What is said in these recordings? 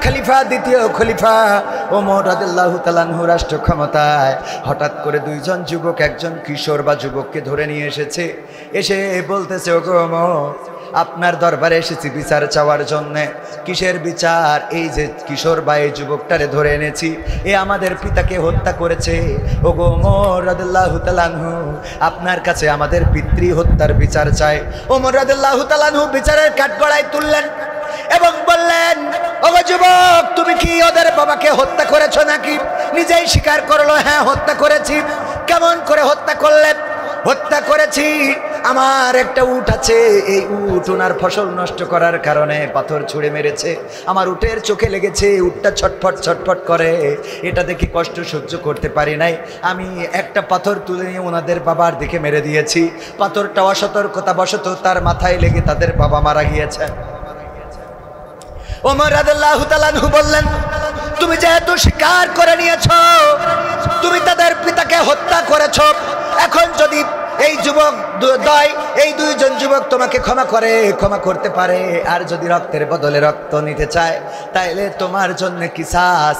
খলিফা, দ্বিতীয় খলিফা ওমর রাদিয়াল্লাহু তাআলা আনহু রাষ্ট্র ক্ষমতায়। হঠাৎ করে দুইজন যুবক, একজন কিশোর বা যুবককে ধরে নিয়ে এসেছে। এসে বলতেছে, ওগো ওমর, আপনার দরবারে এসেছি বিচার চাওয়ার জন্যে। কিসের বিচার? এই যে কিশোর বা এই যুবকটারে ধরে এনেছি, এ আমাদের পিতাকে হত্যা করেছে। ওগো ওমর রাদিয়াল্লাহু তাআলা আনহু, আপনার কাছে আমাদের পিতৃ হত্যার বিচার চাই। ওমর রাদিয়াল্লাহু তাআলা আনহু বিচারের কাঠগড়ায় তুললেন এবং বললেন, ওগো যুবক, তুমি কি ওদের বাবাকে হত্যা করেছো নাকি? নিজেই স্বীকার করলো, হ্যাঁ হত্যা করেছি। কেমন করে হত্যা করলেন? হত্যা করেছি, আমার একটা উট আছে, এই উট ওনার ফসল নষ্ট করার কারণে পাথর ছুঁড়ে মেরেছে, আমার উটের চোখে লেগেছে, উটটা ছটফট ছটফট করে, এটা দেখে কষ্ট সহ্য করতে পারি নাই, আমি একটা পাথর তুলে নিয়ে ওনাদের বাবার দিকে মেরে দিয়েছি। পাথরটা অসতর্কতাবশত তার মাথায় লেগে তাদের বাবা মারা গিয়েছে। ওমর রাদিয়াল্লাহু তাআলা আনহু বললেন, তুমি যেহেতু স্বীকার করে নিয়েছো তুমি তাদের পিতাকে হত্যা করেছো, এখন যদি এই যুবক এই দুইজন যুবক তোমাকে ক্ষমা করতে পারে, আর যদি রক্তের বদলে রক্ত নিতে চায়, তাইলে তোমার জন্য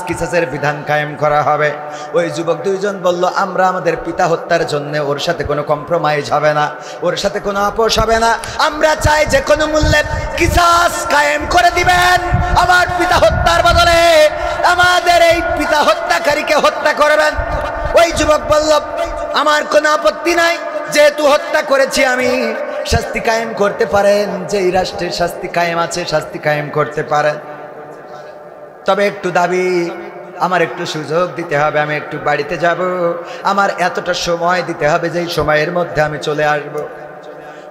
কিসাসের বিধান কায়েম করা হবে। ওই যুবক দুইজন বলল, আমরা আমাদের পিতা হত্যার জন্য ওর সাথে কোনো কম্প্রোমাইজ হবে না, ওর সাথে কোনো আপোষ হবে না, আমরা চাই যে কোনো মূল্যে কিসাস কায়েম করে দিবেন, আমার পিতা হত্যার বদলে আমাদের এই পিতা হত্যাকারীকে হত্যা করবেন। ওই যুবক বলল, আমার কোনো আপত্তি নাই, যেহেতু হত্যা করেছি আমি, শাস্তি কায়েম করতে পারেন, যেই রাষ্ট্রের শাস্তি কায়েম আছে শাস্তি কায়েম করতে পারেন, তবে একটু দাবি, আমার একটু সুযোগ দিতে হবে, আমি একটু বাড়িতে যাব, আমার এতটা সময় দিতে হবে, যেই সময়ের মধ্যে আমি চলে আসব।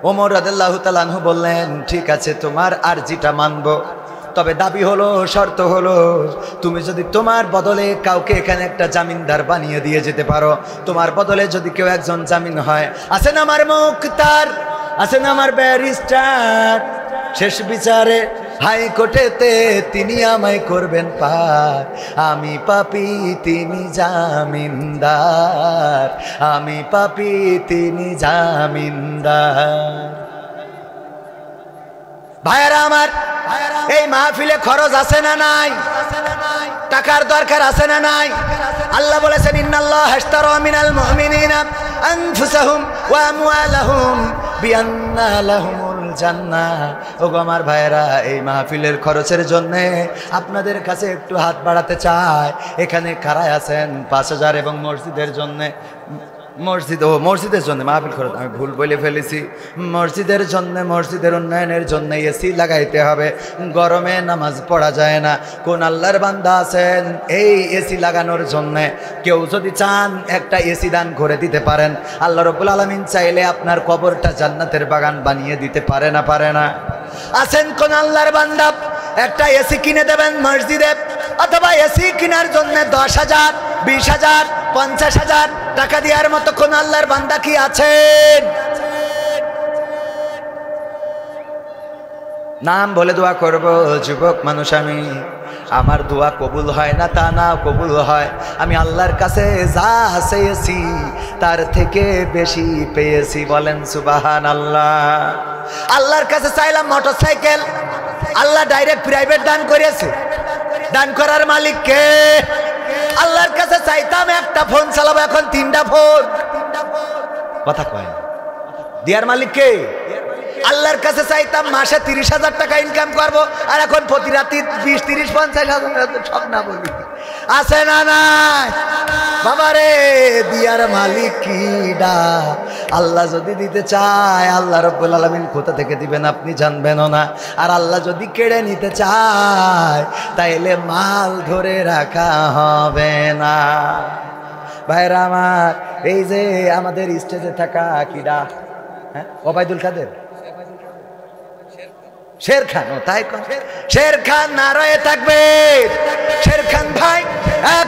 ওমর রাদিয়াল্লাহু তাআলা আনহু বললেন, ঠিক আছে, তোমার আরজিটা মানব, তবে দাবি হলো, শর্ত হলো, তুমি যদি তোমার বদলে কাউকে এখানে একটা জামিনদার বানিয়ে দিয়ে যেতে পারো, তোমার বদলে যদি কেউ একজন জামিন হয়, আছেন আমার মুখতার, আছেন আমার ব্যারিস্টার, শেষ বিচারে হাইকোর্টেতে তিনি আমায় করবেন পার, আমি পাপী তিনি জামিনদার, আমি পাপী তিনি জামিনদার। ভাইয়েরা আমার, এই মাহফিলে খরচ আছে না নাই? টাকার দরকার আছে না নাই? আল্লাহ বলেছেন, ইন্নাল্লাহা আশতারা মিনাল মুমিনিনা আনফুসাহুম ওয়া আমওয়ালাহুম বিআন্না লাহুমুল জান্নাহ। ওগো আমার ভাইয়েরা, এই মাহফিলের খরচের জন্য আপনাদের কাছে একটু হাত বাড়াতে চাই। এখানে কারা আছেন 5000 এবং মসজিদের জন্য, মসজিদের জন্য মাহফিল খরচ আমি ভুল বলে ফেলেছি, মসজিদের জন্য, মসজিদের উন্নয়নের জন্য এসি লাগাইতে হবে, গরমে নামাজ পড়া যায় না। কোন আল্লাহর বান্দা আছেন এই এসি লাগানোর জন্য? কেউ যদি চান একটা এসি দান করে দিতে পারেন, আল্লাহ রাব্বুল আলামিন চাইলে আপনার কবরটা জান্নাতের বাগান বানিয়ে দিতে পারে না? পারে না? আছেন কোন আল্লাহর বান্দা, একটা এসি কিনে দেবেন মসজিদে, অথবা এসি কেনার জন্য 10,000, 20,000, 50,000 টাকা দেওয়ার মতো কোন আল্লাহর বান্দা কি আছেন? নাম বলে দোয়া করব, যুবক মানুষ আমি, আমার দোয়া কবুল হয় না তা না, কবুল হয়। আমি আল্লাহর কাছে যা চেয়েছি তার থেকে বেশি পেয়েছি, বলেন সুবহানাল্লাহ। আল্লাহর কাছে চাইলাম মোটরসাইকেল, আল্লাহ ডাইরেক্ট প্রাইভেট দান করেছে। দান করার মালিক কে? আল্লাহর কাছে চাইতাম একটা ফোন চালাবো, এখন 3টা ফোন। কথা কয়, দিয়ার মালিক কে? আল্লাহর কাছে চাইতাম মাসে 30,000 টাকা ইনকাম করবো, আর এখন প্রতি রাতে 20, 30, 50,000 সব না বলি। আছে না নাই? বাবারে, দিয়ার মালিক কিডা? আল্লাহ যদি দিতে চায়, আল্লাহ রাব্বুল আলামিন কোথা থেকে দিবেন আপনি জানবেনও না। আর আল্লাহ যদি কেড়ে নিতে চায়, তাইলে মাল ধরে রাখা হবে না। ভাইরা আমার, এই যে আমাদের স্টেজে থাকা কিডা, হ্যাঁ, ওবায়দুল কাদের, শের খান, ও তাই শের খান নারায়ে তাকবীর। শের খান ভাই,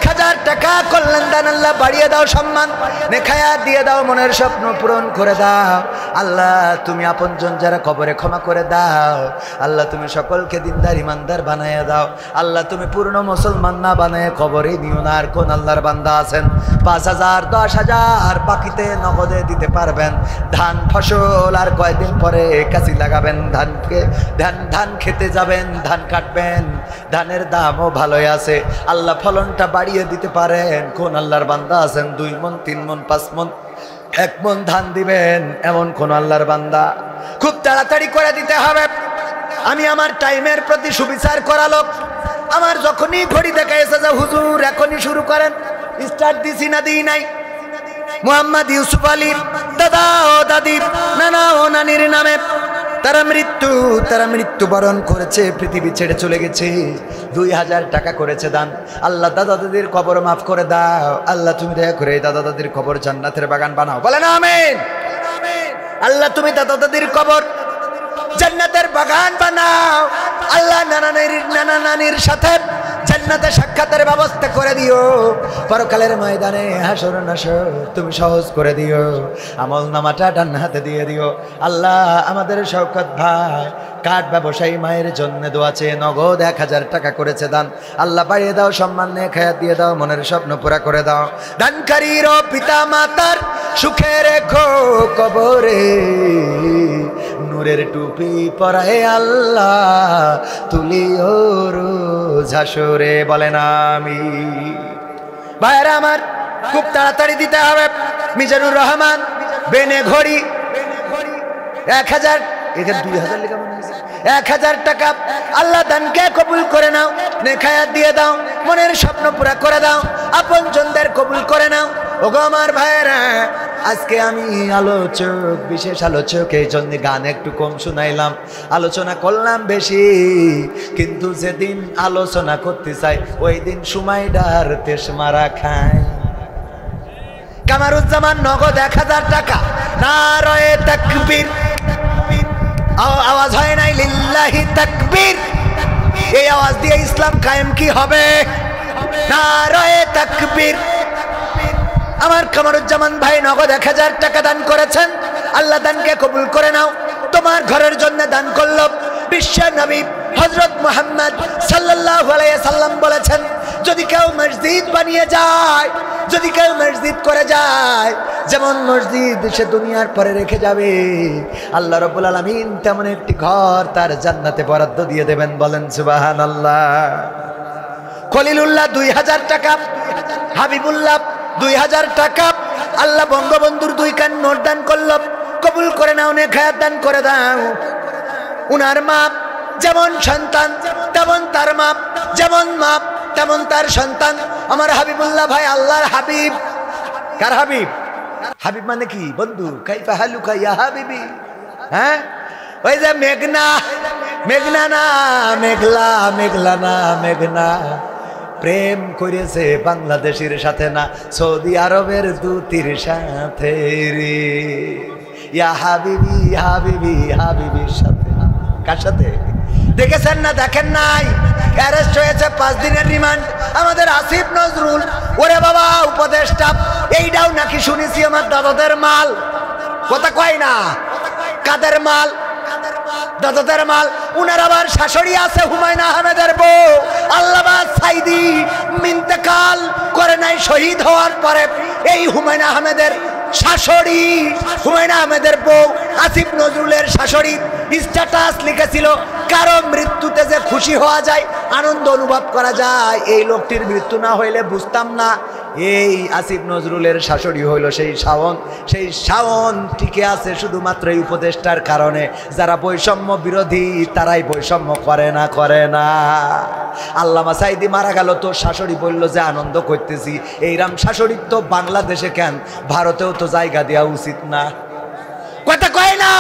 1000 টাকা কল্যাণ দান আল্লাহ বাড়িয়ে দাও, সম্মান নেখায়া দিয়ে দাও, মনের স্বপ্ন পূরণ করে দাও। আল্লাহ তুমি আপনজন যারা কবরে ক্ষমা করে দাও। আল্লাহ তুমি সকলকে দিনদার ইমানদার বানাইয়া দাও। আল্লাহ তুমি পূর্ণ মুসলমান না বানায় কবরে নিও না। আর কোন আল্লাহর বান্দা আছেন 5,000 10,000 বাকিতে নগদে দিতে পারবেন? ধান ফসল আর কয়েকদিন পরে কাশি লাগাবেন, ধান খেতে যাবেন, ধান কাটবেন, ধানের দামও ভালোই আছে, আল্লাহ ফলনটা বাড়িয়ে দিতে পারেন? কোন আল্লাহর বান্দা আছেন 2 মণ 3 মণ 5 মণ 1 মণ ধান দিবেন? এমন কোন আল্লাহর বান্দা? খুব তাড়াতাড়ি করে দিতে হবে। আমি আমার টাইমের প্রতি সুবিচার করা লোক। আমার যখনই ঘড়ি দেখা এসে যে হুজুর এখনই শুরু করেন, স্টার্ট দিছি না দিই নাই। মোহাম্মদ ইউসুফ আলী দাদা ও দাদি, নানা ও নানির নামে তারা মৃত্যুবরণ করেছে, পৃথিবী ছেড়ে চলে গেছে। 2,000 টাকা করেছে দান। আল্লাহ দাদা দাদির কবর মাফ করে দাও। আল্লাহ তুমি দয়া করে এই দাদা দাদির কবর জান্নাতের বাগান বানাও। বলেন আমিন। আল্লাহ তুমি দাদা দাদির কবর জান্নাতের বাগান বানাও। আল্লাহ নানা নানির সাথে জান্নাতে সাক্ষাতের ব্যবস্থা করে দিও। পরকালের ময়দানে হাসর নাসর তুমি সহজ করে দিও। আমল নামাটা ডান হাতে দিয়ে দিও। আল্লাহ আমাদের শওকত ভাই কাঠ ব্যবসায়ী মায়ের জন্য দোয়া চেয়ে নগদ 1,000 টাকা করেছে দান। আল্লাহ বাড়িয়ে দাও, সম্মান নিয়ে খায়াত দিয়ে দাও, মনের স্বপ্ন পুরা করে দাও। দানকারীর পিতা মাতার সুখে রেখো কবরে, নূরের টুপি পরায় আল্লাহ তুলিও রোজ হাসরে। বলেন আমিন। ভাইরা আমার খুব তাড়াতাড়ি দিতে হবে। মিজানুর রহমান বেনে ঘড়ি 1,000, এখানে 2,000 লেখা মনে হয়েছে। 1,000 টাকা আল্লাহ দানকে কবুল করে নাও, নেখায়াত দিয়ে দাও, মনের স্বপ্ন পুরা করে দাও, আপন জনদের কবুল করে নাও। ওগো আমার ভাইরা, আজকে আমি আলোচক, বিশেষ আলোচক, এই জন্য গান একটু কম শুনাইলাম, আলোচনা করলাম বেশি। কিন্তু যেদিন আলোচনা করতে চাই ওই দিন সময়টার তেস মারা খায়। কামারুজ্জামান নগদ 1,000 টাকা। নারায়ে তাকবীর। আওয়াজ হয় নাই লিল্লাহি তাকবীর? এই আওয়াজ দিয়ে ইসলাম কায়েম কি হবে? নারায়ে তাকবীর। আমার কামারুজ্জামান ভাই নগদ 1,000 টাকা দান করেছেন। আল্লাহ দানকে কবুল করে নাও। তোমার ঘরের জন্য দান করল। বিশ্ব নবী হযরত মুহাম্মদ সাল্লাল্লাহু আলাইহি সাল্লাম বলেছেন, যদি কেউ মসজিদ বানিয়ে যায়, যদি কেউ মসজিদ করে যায়, যেমন মসজিদ সে দুনিয়ার পরে রেখে যাবে, আল্লাহ রাব্বুল আলামিন তেমন একটি ঘর তার জান্নাতে বরাদ্দ দিয়ে দেবেন। বলেন সুবহানাল্লাহ। খলিলুল্লাহ 2,000 টাকা, হাবিবুল্লাহ 2,000 টাকা। আল্লাহ বঙ্গবন্ধুর 2 কান নোট দান করল। কবুল করে নাও, নেখায়াত দান করে দাও। উনার মা যেমন সন্তান তেমন তার মা, যেমন মা তেমন তার সন্তান। আমার হাবিবুল্লাহ ভাই আল্লাহর হাবিব। কার হাবিব? হাবিব মানে কি বন্ধু? কাইফা হালুকা ইয়া হাবিবি। হ্যাঁ, ওই যে মেঘনা, মেঘনা না মেঘলা, মেঘলা না মেঘনা প্রেম করেছে বাংলাদেশের সাথে না সৌদি আরবের দূতির সাথে রে। ইয়া হাবিবি হাবিবি হাবিবির সাথে। কার সাথে? দেখেছেন না দেখেন নাই? অ্যারেস্ট হয়েছে 5 দিনের রিমান্ড আমাদের আসিফ নজরুল। ওরে বাবা, উপদেষ্টা এইটাও নাকি শুনেছি আমার দাদাদের মাল। কথা কয় না? কাদের মাল? দাদাদের মাল। উনার আবার শাশুড়ি আছে হুমায়ুন আহমেদের বউ আল্লামা সাইদি, ইন্তেকাল করে নাই শহীদ হওয়ার পরে। এই হুমায়ুন আহমেদের শাশুড়ি, হুমায়ুন আহমেদের বউ আসিফ নজরুলের শাশুড়ি স্ট্যাটাস লিখেছিল, কারো মৃত্যুতে যে খুশি হওয়া যায়, আনন্দ অনুভব করা যায়, এই লোকটির মৃত্যু না হইলে বুঝতাম না। এই আসিফ নজরুলের শাশুড়ি হইল সেই শাওন। সেই শাওন টিকে আছে শুধুমাত্র এই উপদেষ্টার কারণে। যারা বৈষম্য বিরোধী তারাই বৈষম্য করে না, করে না। আল্লামা সাইদি মারা গেল তো শাশুড়ি বলল যে আনন্দ করতেছি। এইরাম শাশুড়ির তো বাংলাদেশে কেন, ভারতেও তো জায়গা দেওয়া উচিত না। কথা কয় না?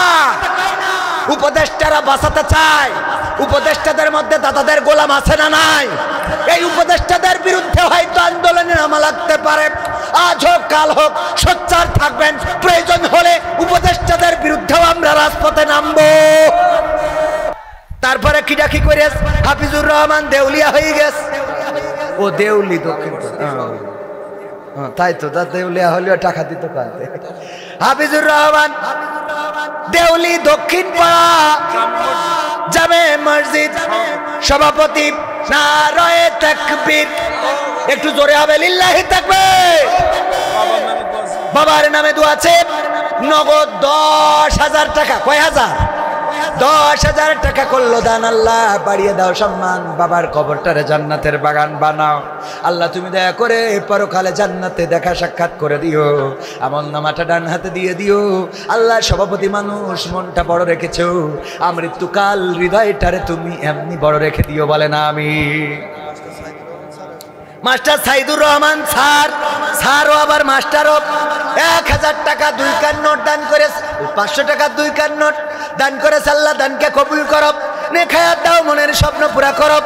উপদেষ্টারা বাঁচাতে চায়। উপদেষ্টাদের মধ্যে দাদাদের গোলাম আছে না নাই? এই উপদেষ্টাদের বিরুদ্ধে হয়তো আন্দোলনে নামা লাগতে পারে। আজ হোক কাল হোক সোচ্চার থাকবেন। প্রয়োজন হলে উপদেষ্টাদের বিরুদ্ধেও আমরা রাজপথে নামবো। তারপরে কিডাকি করে হাফিজুর রহমান দেউলিয়া হয়ে গেছে। ও দেউলি দক্ষিণ, তাই তো, তা দেউলিয়া হলেও টাকা দিত কাঁদতে। হাফিজুর রহমান দেউলি দক্ষিণ পাড়া জামে মসজিদ সভাপতি নারায়ে তাকবীর। একটু জোরে হবে লিল্লাহি তাকবীর। বাবার নামে দোয়া আছে, নগদ 10,000 টাকা। কয় হাজার? 10,000 টাকা করলো দান। আল্লাহ বাড়িয়ে দাও সম্মান, বাবার কবরটারে জান্নাতের বাগান বানাও। আল্লাহ তুমি দয়া করে পরকালে জান্নাতে দেখা সাক্ষাৎ করে দিও। আমল নামাটা ডান হাতে দিয়ে দিও। আল্লাহ সভাপতি মানুষ, মনটা বড় রেখেছো, আমৃত্যুকাল হৃদয়টারে তুমি এমনি বড় রেখে দিও, বলে না আমি। মাস্টার সাইদুর রহমান স্যারও আবার মাস্টারও 1,000 টাকা 2 কান নোট দান করে, 500 টাকা 2 কান নোট দান করেছে। আল্লাহ দানকে কবুল করো, নেখায়াত দাও, মনের স্বপ্ন পুরা করো।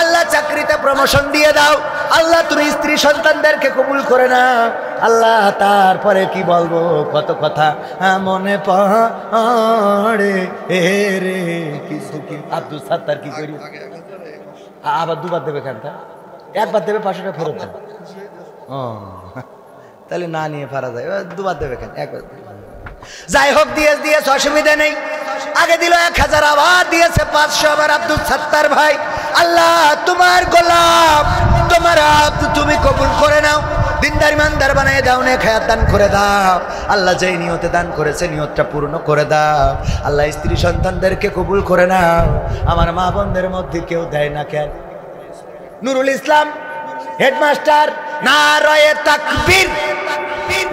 আল্লাহ চাকরিতে প্রমোশন দিয়ে দাও। আল্লাহ তুমি স্ত্রী সন্তানদেরকে কবুল করে না। আল্লাহ তারপরে কি বলবো, কত কথা মনে পড়ে রে। কিছু কি আব্দুল সাত্তার কি করি, আবার দুবার দেবে কানটা, একবার দেবে 500 টাকা ফেরত দেবে। ও তাহলে না নিয়ে পারা যায়, দুবার দেবে কেন, একবার। যাই হোক, দিয়েছে অসুবিধা নেই। আগে দিল 1,000, আবার দিয়েছে 500। আবার আব্দুল সাত্তার ভাই, আল্লাহ তোমার গোলাম, তোমার আব্দ তুমি কবুল করে নাও, দিনদার ইমানদার বানিয়ে দাও, নেখায়াত দান করে দাও। আল্লাহ যেই নিয়তে দান করেছে নিয়তটা পূর্ণ করে দাও। আল্লাহ স্ত্রী সন্তানদেরকে কবুল করে নাও। আমার মা বোনদের মধ্যে কেউ দেয় না কেন? নুরুল ইসলাম হেডমাস্টার, নারায়ে তাকবীর,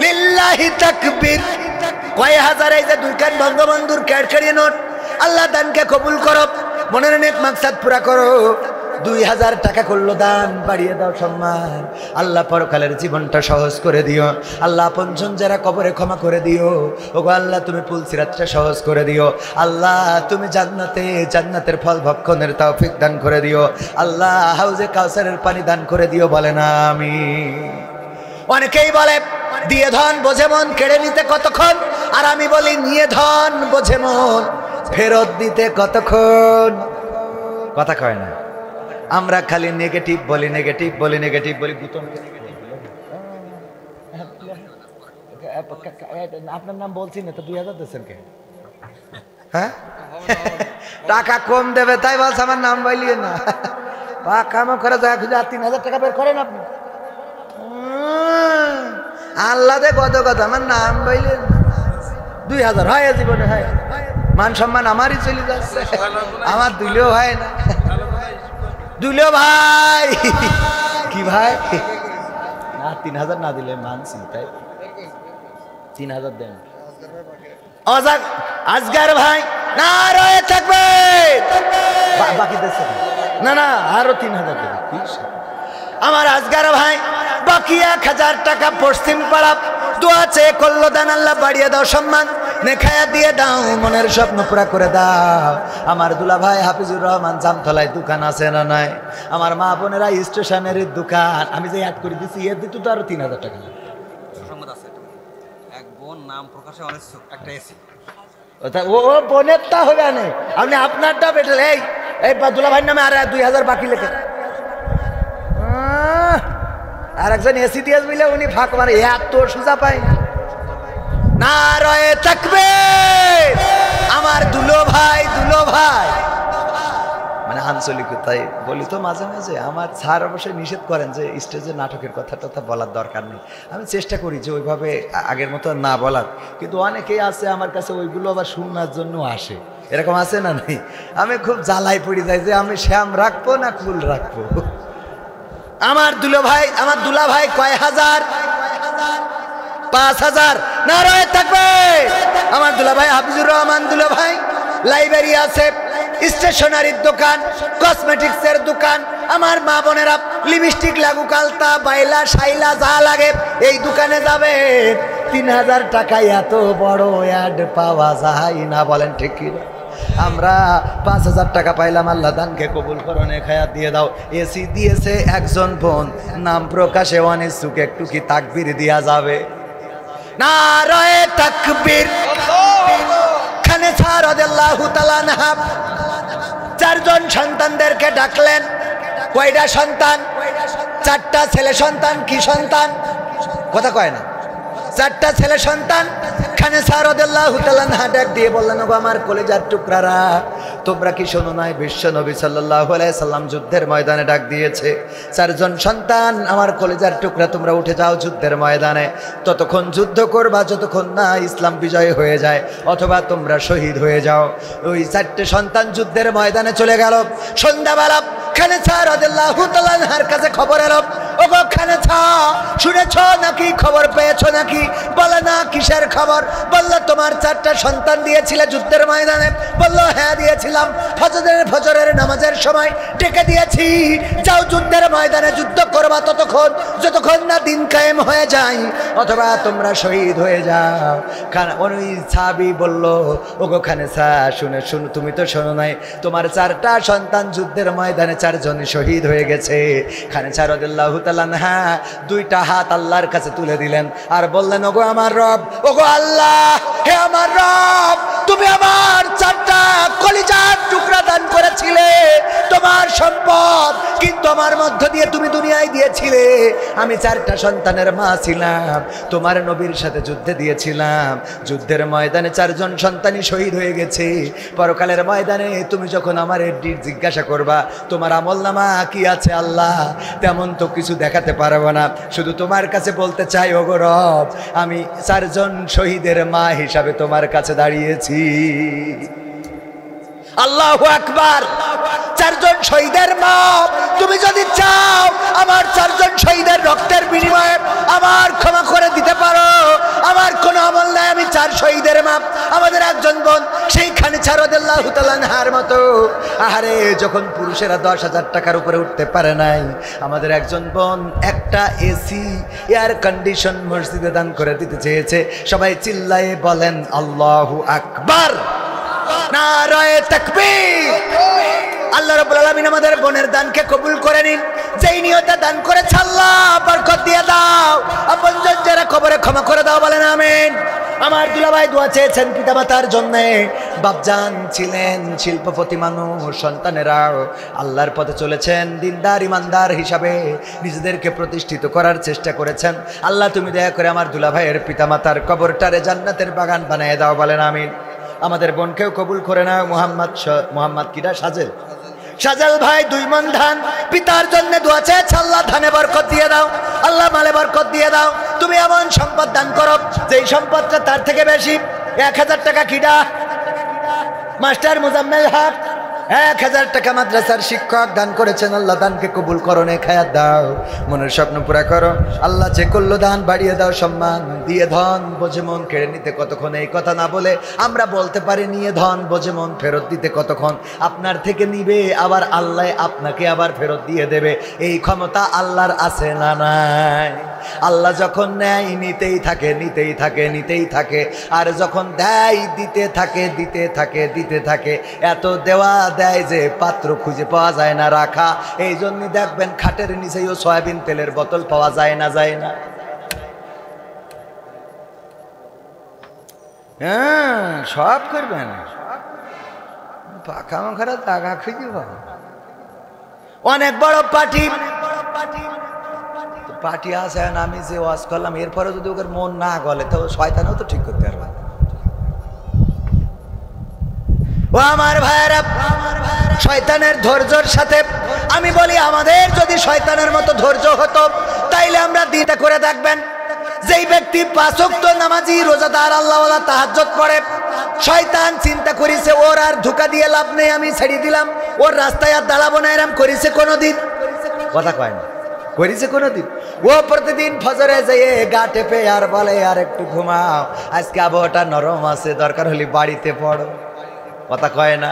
লিল্লাহি তাকবীর। কয় হাজার এই যে 2 কান বঙ্গবন্ধুর ক্যাডকারি নোট। আল্লাহ দানকে কবুল করো, মনের নেক মাকসাদ পুরা করো। 2,000 টাকা করলো দান, বাড়িয়ে দাও সম্মান। আল্লাহ পরকালের জীবনটা সহজ করে দিও। আল্লাহ আপনজন যারা কবরে ক্ষমা করে দিও। ওগো আল্লাহ তুমি পুলসিরাতটা সহজ করে দিও। আল্লাহ তুমি জান্নাতের ফল ভক্ষণের তৌফিক দান করে দিও। আল্লাহ হাউজে কাউসারের পানি দান করে দিও, বলে না আমি। অনেকেই বলে দিয়ে ধন বোঝে মন, কেড়ে নিতে কতক্ষণ। আর আমি বলি নিয়ে ধন বোঝে মন, ফেরত দিতে কতক্ষণ। কথা কয় না, আমরা খালি নেগেটিভ বলি, গুতম। আপনার নাম বলছি না তো, 2,000 দিচ্ছেন কে? হ্যাঁ, টাকা কম দেবে তাই বলছে আমার নাম বলিয়ে না। কাম করে যায়, 3,000 টাকা বের করেন আপনি। আল্লাহ দে কত কথা, আমার নাম বইলে 2,000 হয় জীবনে, হয় মান সম্মান আমারই চলে যাচ্ছে। আমার দুলেও হয় না। দুলেও ভাই কি ভাই না, 3,000 না দিলে মানছি, তাই 3,000 দেন। আজগার ভাই নারায়ে তাকবীর, বাকি দেশে না আরো 3,000 দেবে। আমার আজগার ভাই বাকি 1,000 টাকা পশ্চিম পাড়া দোয়া চেয়ে করলো দান। আল্লাহ বাড়িয়ে দাও সম্মান, নেখায়াত দিয়ে দাও, মনের স্বপ্ন পুরা করে দাও। আমার দুলা ভাই হাফিজুর রহমান জামতলায় দোকান আছে না নাই? আমার মা বোনেরা স্টেশনের দোকান, আমি যে অ্যাড করে দিচ্ছি এর দিত তো আরো 3,000 টাকা। এক বোন নাম প্রকাশে অনিচ্ছুক, একটা এসি। ও বোনেরটা হবে না, আপনি আপনারটা বেটাল। এই দুলা ভাইয়ের নামে আর 2,000 বাকি লেখে। আর একজন এসি দিয়ে বুঝলে উনি ফাঁক মারে, এত সোজা পাই। নারায়ে তাকবীর। আমার দুলো ভাই মানে আঞ্চলিকতাই বলি তো মাঝে মাঝে। আমার স্যার অবশ্যই নিষেধ করেন যে স্টেজে নাটকের কথা বলার দরকার নেই। আমি চেষ্টা করি যে ওইভাবে আগের মতো না বলার, কিন্তু অনেকেই আছে আমার কাছে ওইগুলো আবার শোনার জন্য আসে। এরকম আছে না নেই? আমি খুব জ্বালাই পড়ে যাই যে আমি শ্যাম রাখবো না কুল রাখবো। আমার দুলা ভাই কয় হাজার? 5,000। নারায়ে তাকবীর। আমার দুলা ভাই হাফিজুর রহমান দুলা ভাই লাইব্রেরি আছে, স্টেশনারির দোকান, কসমেটিক্সের দোকান। আমার মা বোনেরা লিপস্টিক, লাগু, কালতা, বাইলা, শাইলা যা লাগে এই দোকানে যাবে। 3,000 টাকায় এত বড় অ্যাড পাওয়া যায় না, বলেন ঠিক কি? আমরা 5,000 টাকা পাইলাম। আল্লাহ দানকে কবুল করো, নেখায়াত দিয়ে দাও। এসি দিয়েছে একজন বোন, নাম প্রকাশে অনিচ্ছুক, একটু কি তাকবীর দেয়া যাবে? নারায়ে তাকবীর। খানেছা রাদিয়াল্লাহু তাআলা আনহা 4 জন সন্তানদেরকে ডাকলেন। কয়টা সন্তান? 4টা ছেলে সন্তান। কি সন্তান? কথা কয় না। 4টা ছেলে সন্তান, খানেসা রাদিয়াল্লাহু তাআলা আনহা ডাক দিয়ে বললেন, ওগো আমার কলিজার টুকরারা, তোমরা কি শোনো নাই বিশ্ব নবী সাল্লাল্লাহু আলাইহি সাল্লাম যুদ্ধের ময়দানে ডাক দিয়েছে, চারজন সন্তান আমার কলিজার টুকরা তোমরা উঠে যাও যুদ্ধের ময়দানে, ততক্ষণ যুদ্ধ করবা যতক্ষণ না ইসলাম বিজয় হয়ে যায় অথবা তোমরা শহীদ হয়ে যাও। ওই চারটে সন্তান যুদ্ধের ময়দানে চলে গেল। সন্ধ্যাবেলা খানেসা রাদিয়াল্লাহু তাআলা আনহার কাছে খবর এলো, ওগো খানেসা, শুনেছো নাকি, খবর পেয়েছো নাকি? বলে না, কিসের খবর? বললো তোমার চারটা সন্তান দিয়েছিলে যুদ্ধের ময়দানে। বললো হ্যাঁ দিয়েছিলাম, ফজরের নামাজের সময় ডেকে দিয়েছি, যাও যুদ্ধের ময়দানে যুদ্ধ করবা ততক্ষণ যতক্ষণ না দিন কায়েম হয়ে যায় অথবা তোমরা শহীদ হয়ে যাও। ওই সাহাবী বলল, ওগো খানেসা, শুনে তুমি তো শোনো নাই, তোমার চারটা সন্তান যুদ্ধের ময়দানে চারজন শহীদ হয়ে গেছে। খানেসা রাদিয়াল্লাহু তাআলা আনহা দুইটা হাত আল্লাহর কাছে তুলে দিলেন আর বললেন, ওগো আমার রব, ওগো আল্লাহ, হে আমার রব, তুমি আমার চারটা কলিজার টুকরা দান করেছিলে, তোমার সম্পদ, কিন্তু আমার মধ্য দিয়ে তুমি দুনিয়ায় দিয়েছিলে। আমি চারটা সন্তানের মা ছিলাম, তোমার নবীর সাথে যুদ্ধে দিয়েছিলাম, যুদ্ধের ময়দানে চারজন সন্তানই শহীদ হয়ে গেছে। পরকালের ময়দানে তুমি যখন আমার জিজ্ঞাসা করবা তোমার আমলনামা কি আছে আল্লাহ, তেমন তো কিছু দেখাতে পারবো না, শুধু তোমার কাছে বলতে চাই, ওগো রব, আমি চারজন শহীদের মা হিসাবে তোমার কাছে দাঁড়িয়েছি। আল্লাহু আকবার। চারজন শহীদের মা, তুমি যদি চাও আমার চারজন শহীদের রক্তের বিনিময়ে আমার ক্ষমা করে দিতে পারো, আমার কোনো আমল নাই, আমি চার শহীদের মা। আমাদের একজন বোন সেই খানেসা রাদিয়াল্লাহু তাআলা আনহার মতো, আহারে, যখন পুরুষেরা 10,000 টাকার উপরে উঠতে পারে নাই, আমাদের একজন বোন একটা এসি এয়ার কন্ডিশন মসজিদে দান করে দিতে চেয়েছে। সবাই চিল্লায়ে বলেন আল্লাহু আকবার, নারায়ে তাকবীর। আল্লাহ রাব্বুল আলামিন আমাদের বোনের দানকে কবুল করে নিন। যেই নিয়তে দান করেছে আল্লাহ বরকত দিয়ে দাও, আপনজন যারা কবরে ক্ষমা করে দাও, বলেন আমিন। আমার দুলাভাই দোয়া চেয়েছেন পিতামাতার জন্যে। বাপজান ছিলেন শিল্পপতি মানুষ, সন্তানেরাও আল্লাহর পথে চলেছেন, দিনদার ইমানদার হিসাবে নিজেদেরকে প্রতিষ্ঠিত করার চেষ্টা করেছেন। আল্লাহ তুমি দয়া করে আমার দুলাভাইয়ের পিতামাতার কবরটারে জান্নাতের বাগান বানিয়ে দাও, বলেন আমিন। আমাদের বোনকেও কবুল করে নাও। মোহাম্মদ কিরা সাজেল ভাই 2 মণ ধান পিতার জন্য দোয়া চেয়েছে, আল্লাহ ধানে বরকত দিয়ে দাও, আল্লাহ মালে বরকত দিয়ে দাও। তুমি এমন সম্পদ দান করো যেই সম্পদটা তার থেকে বেশি। 1000 টাকা কিডা মাস্টার মুজাম্মেল হক, 1000 টাকা মাদ্রাসার শিক্ষক দান করেছেন। আল্লাহ দানকে কবুল করো, নেক হায়াত দাও, মনের স্বপ্ন পুরা করো। আল্লাহ যে করলো দান বাড়িয়ে দাও, সম্মান দিয়ে ধন বোঝে মন কেড়ে নিতে কতক্ষণ, এই কথা না বলে আমরা বলতে পারি নিয়ে ধন বোঝে মন ফেরত দিতে কতক্ষণ। আপনার থেকে নিবে আবার আল্লাহ আপনাকে আবার ফেরত দিয়ে দেবে, এই ক্ষমতা আল্লাহর আছে না নাই? আল্লাহ যখন নেয় নিতেই থাকে, নিতেই থাকে, নিতেই থাকে, আর যখন দেয় দিতে থাকে, দিতে থাকে, দিতে থাকে। এত দেওয়া দেয় যে পাত্র খুঁজে পাওয়া যায় না রাখা। এই জন্য দেখবেন খাটের নিচেও সয়াবিন তেলের বোতল পাওয়া যায় না, যায় না? হ্যাঁ, সব করবেন, পাখা মাখারা জায়গা খুঁজে পাবো। অনেক বড় পার্টি আছে, আমি যে ওয়াজ করলাম এরপরে যদি ওদের মন না গলে তো শয়তানও তো ঠিক করতে পারবে। ও আমার ভাইয়েরা, শয়তানের ধৈর্যের সাথে আমি বলি আমাদের যদি শয়তানের মতো ধৈর্য হতো তাইলে আমরা দিনটা করে দেখবেন। যেই ব্যক্তি 5 ওয়াক্ত নামাজি রোজাদার আল্লাহওয়ালা তাহাজ্জুদ পড়ে, শয়তান চিন্তা করেছে ওর আর ধোঁকা দিয়ে লাভ নেই, আমি ছেড়ে দিলাম, ওর রাস্তায় আর দাঁড়াবো না, এরম করেছে কোনোদিন? কথা কয় না, করেছে কোনোদিন? ও প্রতিদিন ফজরে যেয়ে গা টেপে আর বলে আর একটু ঘুমাও, আজকে আবহাওয়াটা নরম আছে, দরকার হলে বাড়িতে পড়ো। কথা কয় না?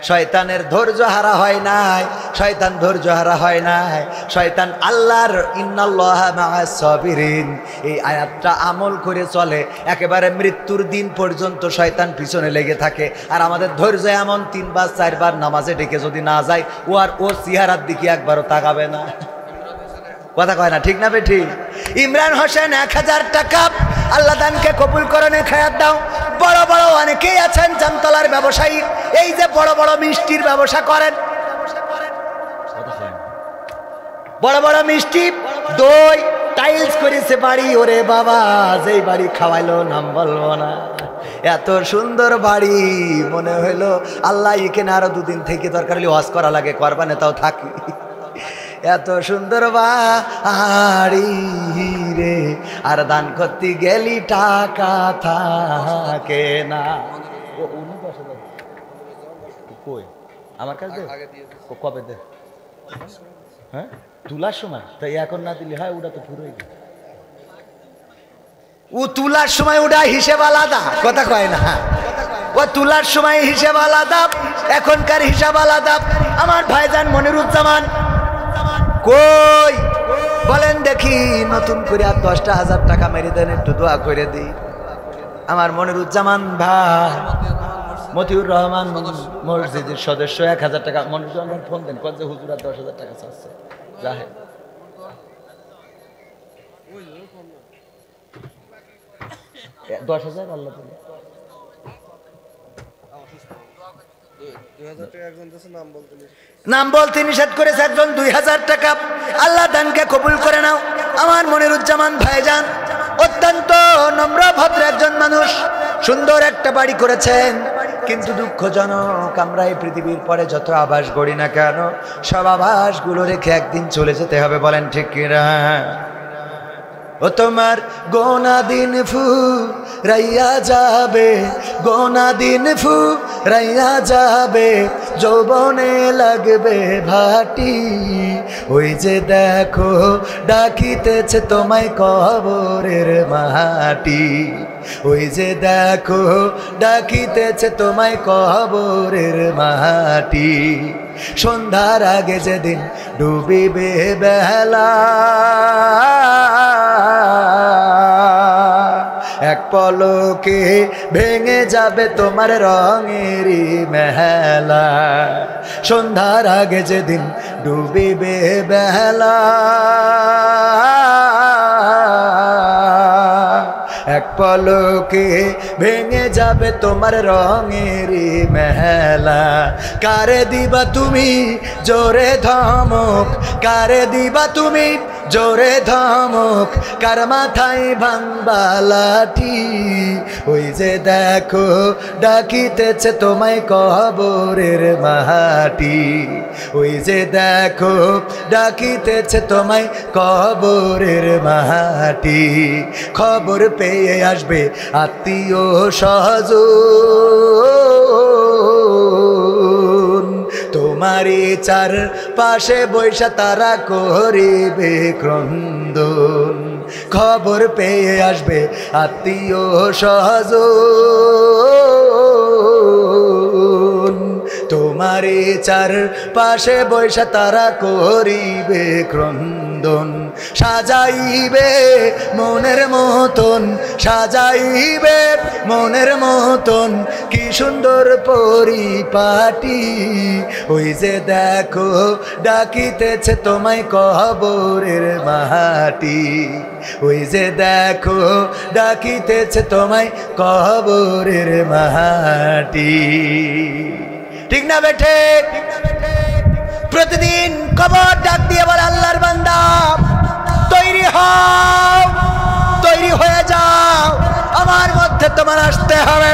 শয়তানের ধৈর্য হারা হয় নাই, শয়তান ধৈর্য হারা হয় নাই। শয়তান আল্লাহর ইন্নাল্লাহা মাআস সাবিরিন এই আয়াতটা আমল করে চলে, একেবারে মৃত্যুর দিন পর্যন্ত শয়তান পিছনে লেগে থাকে। আর আমাদের ধৈর্য এমন 3 বার 4 বার নামাজে ডেকে যদি না যায়, ও আর ওর চেহারার দিকে একবারও তাকাবে না। কথা কয় না, ঠিক না বে ঠিক? ইমরান হোসেন 1000 টাকা, আল্লাহ দানকে কবুল করে, নেক হায়াত দাও। বড় বড় অনেকেই আছেন জামতলার ব্যবসায়ী, এই যে বড় বড় মিষ্টির ব্যবসা করেন, বড় বড় মিষ্টি, দই, টাইলস করেছে বাড়ি, ওরে বাবা যেই বাড়ি খাওয়াইলো নাম বলবো না, এত সুন্দর বাড়ি মনে হইলো আল্লাহ এখানে আরো দুদিন থেকে দরকার হলে ওয়াজ করা লাগে, করবানে তাও থাকি। এত সুন্দর বাড়ি রে, আর দান করতে গেলি টাকা থাকে না। ও 10,000 কই আমার কাছে ও কবে দে? হ্যাঁ তুলার সময়, তাই এখন না দিলে হয়, ওটা তো পুরোই ও তুলার সময় ওটা হিসেব আলাদা, কথা কয় না, ও তুলার সময় হিসেব আলাদা, এখনকার হিসাব আলাদা। আমার ভাইজান মনিরুজ্জামান কই বলেন দেখি, নতুন করে আর 10,000 টাকা মেরে দেন, একটু দোয়া করে দিই। আমার মনিরুজ্জামান ভাই, মতিউর রহমান মসজিদের সদস্য 1,000 টাকা। মনিরুজ্জামান ফোন দেন, কত হুজুরা 10,000 টাকা চাচ্ছে, রাহে 10,000 আল্লাহ বলে নাম বলতে নিষেধ করেছে একজন, 2,000 টাকা। আল্লাহ দানকে কবুল করে নাও। আমার মনিরুজ্জামান ভাইজান অত্যন্ত নম্র ভদ্র একজন মানুষ, সুন্দর একটা বাড়ি করেছেন, কিন্তু দুঃখজনক আমরা এই পৃথিবীর পরে যত আবাস গড়ি না কেন, সব আবাসগুলো রেখে একদিন চলে যেতে হবে, বলেন ঠিক কিনা? ও তোমার গোনা দিন ফু রাইয়া যাবে, গোনা দিন ফু রাইয়া যাবে, যৌবনে লাগবে ভাটি, ওই যে দেখো ডাকিতেছে তোমায় কবরের মাটি, ওই যে দেখো ডাকিতেছে তোমায় কবরের মাটি, সন্ধ্যার আগে যেদিন ডুবিবে বেলা, এক পলকে ভেঙে যাবে তোমার রঙেরই মেলা, সন্ধ্যার আগে যেদিন ডুবিবে বেলা, এক পলকে ভেঙে যাবে তোমার রঙেরই মেলা। কারে দিবা তুমি জোরে ধমক, কারে দিবা তুমি জোরে ধমক, কার মাথায় ভাঙবা লাঠি, ওই যে দেখো ডাকিতেছে তোমায় কবরের মাটি, ওই যে দেখো ডাকিতেছে তোমায় কবরের মাটি, খবর পেয়ে আসবে আত্মীয় স্বজন, তোমারই চার পাশে বৈশা তারা করিবে ক্রন্দন, খবর পেয়ে আসবে আত্মীয় স্বজন, তোমারই চার পাশে বৈশা তারা করিবে ক্রন্দন, সাজাইবে মনের মতন, সাজাইবে মনের মতন, কি সুন্দর পরিপাটি, ওই যে দেখো ডাকিতেছে তোমায় কবরের মাটি, ওই যে দেখো ডাকিতেছে তোমায় কবরের মাটি। ঠিক না বেঠে? প্রতিদিন কবর ডাক দিয়ে বলে আল্লাহর বান্দা তৈরি হও, তৈরি হয়ে যাও, আমার মধ্যে তোমার আসতে হবে।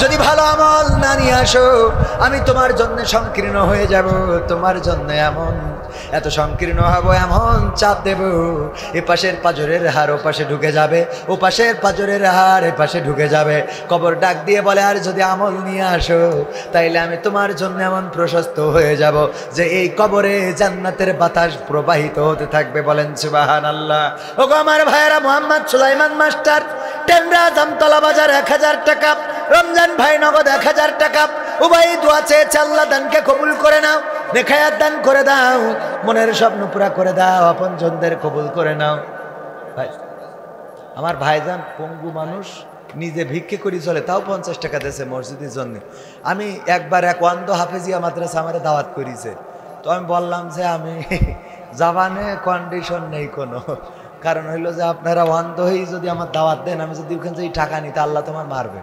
যদি ভালো আমল না নিয়ে আসো আমি তোমার জন্য সংকীর্ণ হয়ে যাব, তোমার জন্য এমন এত সংকীর্ণ হব, এমন চাপ দেব, এ পাশের পাঁজরের হাড় ও পাশে ঢুকে যাবে, ও পাশের পাঁজরের হাড় এ পাশে ঢুকে যাবে। কবর ডাক দিয়ে বলে আর যদি আমল নিয়ে আসো তাইলে আমি তোমার জন্য এমন প্রশস্ত হয়ে যাব যে এই কবরে জান্নাতের বাতাস প্রবাহিত হতে থাকবে। বলেন সুবহানাল্লাহ। ওগো আমার ভাইয়েরা, মোহাম্মদ সুলাইমান মাস্টার টেন্ডা জামতলা বাজার 1000 টাকা, রমজান ভাই নগদ 1000 টাকা, উভয় দোয়া চেয়েছে আল্লাহ দানকে কবুল করে নাও, নেখায়াত দান করে দাও, মনের স্বপ্ন পুরা করে দাও, আপনজনদের কবুল করে নাও। ভাই আমার ভাইজান পঙ্গু মানুষ, নিজে ভিক্ষে করি চলে, তাও 50 টাকা দিয়েছে মসজিদের জন্য। আমি একবার এক ওয়ান্দ হাফেজিয়া মাদ্রাসা আমার দাওয়াত করেছে, তো আমি বললাম যে আমি জাবানে কন্ডিশন নেই কোনো, কারণ হইলো যে আপনারা ওয়ান্দ হয়েই যদি আমার দাওয়াত দেন, আমি যদি ওখান থেকে টাকা নিই তা আল্লাহ তোমার মারবে,